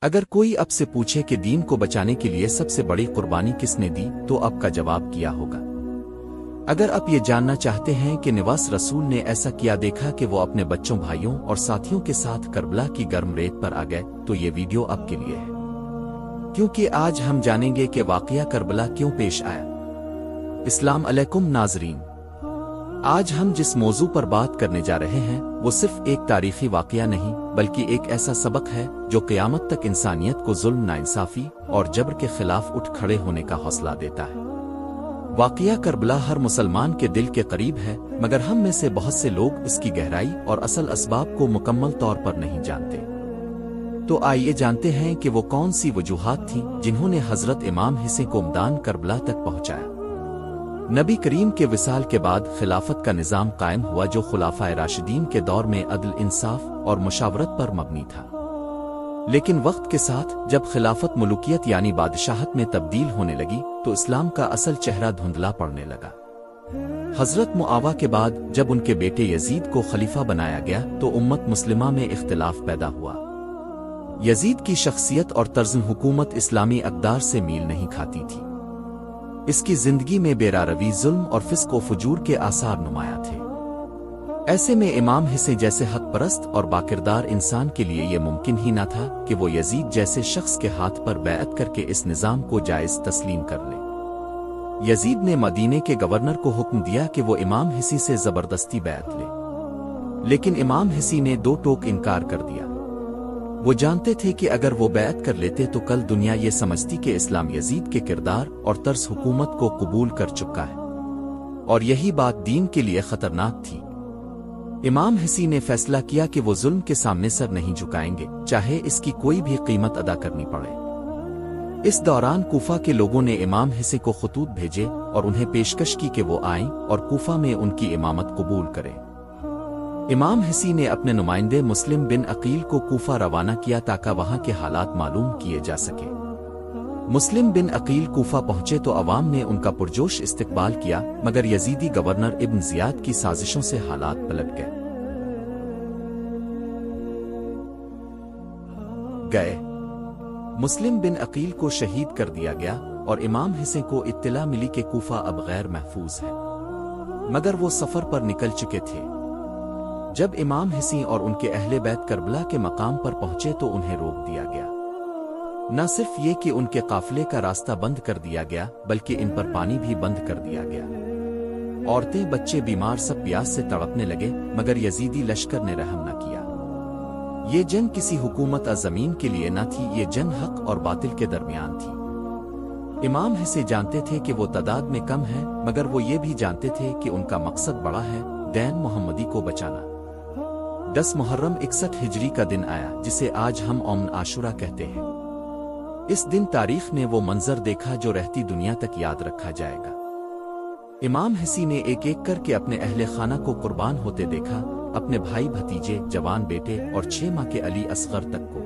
اگر کوئی اب سے پوچھے کہ دین کو بچانے کے لیے سب سے بڑی قربانی کس نے دی تو اب کا جواب کیا ہوگا؟ اگر آپ یہ جاننا چاہتے ہیں کہ نواس رسول نے ایسا کیا دیکھا کہ وہ اپنے بچوں، بھائیوں اور ساتھیوں کے ساتھ کربلا کی گرم ریت پر آ گئے، تو یہ ویڈیو آپ کے لیے ہے، کیونکہ آج ہم جانیں گے کہ واقعہ کربلا کیوں پیش آیا۔ السلام علیکم ناظرین، آج ہم جس موضوع پر بات کرنے جا رہے ہیں وہ صرف ایک تاریخی واقعہ نہیں بلکہ ایک ایسا سبق ہے جو قیامت تک انسانیت کو ظلم، ناانصافی اور جبر کے خلاف اٹھ کھڑے ہونے کا حوصلہ دیتا ہے۔ واقعہ کربلا ہر مسلمان کے دل کے قریب ہے، مگر ہم میں سے بہت سے لوگ اس کی گہرائی اور اصل اسباب کو مکمل طور پر نہیں جانتے۔ تو آئیے جانتے ہیں کہ وہ کون سی وجوہات تھیں جنہوں نے حضرت امام حسین کو میدان کربلا تک پہنچایا۔ نبی کریم کے وصال کے بعد خلافت کا نظام قائم ہوا جو خلفائے راشدین کے دور میں عدل، انصاف اور مشاورت پر مبنی تھا۔ لیکن وقت کے ساتھ جب خلافت ملوکیت یعنی بادشاہت میں تبدیل ہونے لگی تو اسلام کا اصل چہرہ دھندلا پڑنے لگا۔ حضرت معاویہ کے بعد جب ان کے بیٹے یزید کو خلیفہ بنایا گیا تو امت مسلمہ میں اختلاف پیدا ہوا۔ یزید کی شخصیت اور طرز حکومت اسلامی اقدار سے میل نہیں کھاتی تھی۔ اس کی زندگی میں بے روی، ظلم اور فسق و فجور کے آثار نمایاں تھے۔ ایسے میں امام حسین جیسے حق پرست اور باکردار انسان کے لیے یہ ممکن ہی نہ تھا کہ وہ یزید جیسے شخص کے ہاتھ پر بیعت کر کے اس نظام کو جائز تسلیم کر لے۔ یزید نے مدینے کے گورنر کو حکم دیا کہ وہ امام حسین سے زبردستی بیعت لے، لیکن امام حسین نے دو ٹوک انکار کر دیا۔ وہ جانتے تھے کہ اگر وہ بیعت کر لیتے تو کل دنیا یہ سمجھتی کہ اسلام یزید کے کردار اور طرز حکومت کو قبول کر چکا ہے، اور یہی بات دین کے لیے خطرناک تھی۔ امام حسین نے فیصلہ کیا کہ وہ ظلم کے سامنے سر نہیں جھکائیں گے، چاہے اس کی کوئی بھی قیمت ادا کرنی پڑے۔ اس دوران کوفہ کے لوگوں نے امام حسین کو خطوط بھیجے اور انہیں پیشکش کی کہ وہ آئیں اور کوفہ میں ان کی امامت قبول کریں۔ امام حسین نے اپنے نمائندے مسلم بن عقیل کو کوفہ روانہ کیا تاکہ وہاں کے حالات معلوم کیے جا سکے۔ مسلم بن عقیل کوفہ پہنچے تو عوام نے ان کا پرجوش استقبال کیا، مگر یزیدی گورنر ابن زیاد کی سازشوں سے حالات پلٹ گئے۔ مسلم بن عقیل کو شہید کر دیا گیا اور امام حسین کو اطلاع ملی کہ کوفہ اب غیر محفوظ ہے، مگر وہ سفر پر نکل چکے تھے۔ جب امام حسین اور ان کے اہل بیت کربلا کے مقام پر پہنچے تو انہیں روک دیا گیا۔ نہ صرف یہ کہ ان کے قافلے کا راستہ بند کر دیا گیا بلکہ ان پر پانی بھی بند کر دیا گیا۔ عورتیں، بچے، بیمار سب پیاس سے تڑپنے لگے، مگر یزیدی لشکر نے رحم نہ کیا۔ یہ جنگ کسی حکومت زمین کے لیے نہ تھی، یہ جنگ حق اور باطل کے درمیان تھی۔ امام حسین جانتے تھے کہ وہ تعداد میں کم ہیں، مگر وہ یہ بھی جانتے تھے کہ ان کا مقصد بڑا ہے، دین محمدی کو بچانا۔ 10 محرم 61 ہجری کا دن آیا جسے آج ہم یوم عاشورہ کہتے ہیں۔ اس دن تاریخ نے وہ منظر دیکھا جو رہتی دنیا تک یاد رکھا جائے گا۔ امام حسین نے ایک ایک کر کے اپنے اہل خانہ کو قربان ہوتے دیکھا، اپنے بھائی، بھتیجے، جوان بیٹے اور 6 ماہ کے علی اصغر تک کو،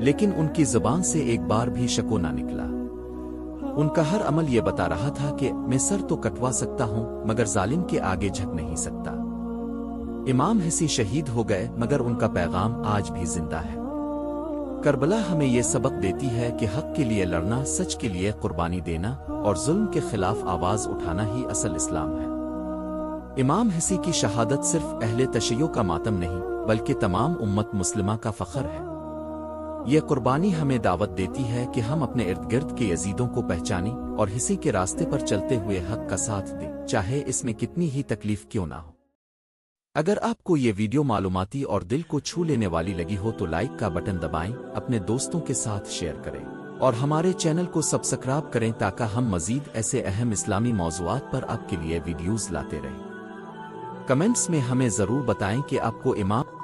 لیکن ان کی زبان سے ایک بار بھی شکو نہ نکلا۔ ان کا ہر عمل یہ بتا رہا تھا کہ میں سر تو کٹوا سکتا ہوں مگر ظالم کے آگے جھک نہیں سکتا۔ امام حسین شہید ہو گئے مگر ان کا پیغام آج بھی زندہ ہے۔ کربلا ہمیں یہ سبق دیتی ہے کہ حق کے لیے لڑنا، سچ کے لیے قربانی دینا اور ظلم کے خلاف آواز اٹھانا ہی اصل اسلام ہے۔ امام حسین کی شہادت صرف اہل تشیع کا ماتم نہیں بلکہ تمام امت مسلمہ کا فخر ہے۔ یہ قربانی ہمیں دعوت دیتی ہے کہ ہم اپنے ارد گرد کے یزیدوں کو پہچانیں اور حسین کے راستے پر چلتے ہوئے حق کا ساتھ دیں، چاہے اس میں کتنی ہی تکلیف کیوں نہ ہو۔ اگر آپ کو یہ ویڈیو معلوماتی اور دل کو چھو لینے والی لگی ہو تو لائک کا بٹن دبائیں، اپنے دوستوں کے ساتھ شیئر کریں اور ہمارے چینل کو سبسکرائب کریں تاکہ ہم مزید ایسے اہم اسلامی موضوعات پر آپ کے لیے ویڈیوز لاتے رہیں۔ کمنٹس میں ہمیں ضرور بتائیں کہ آپ کو امام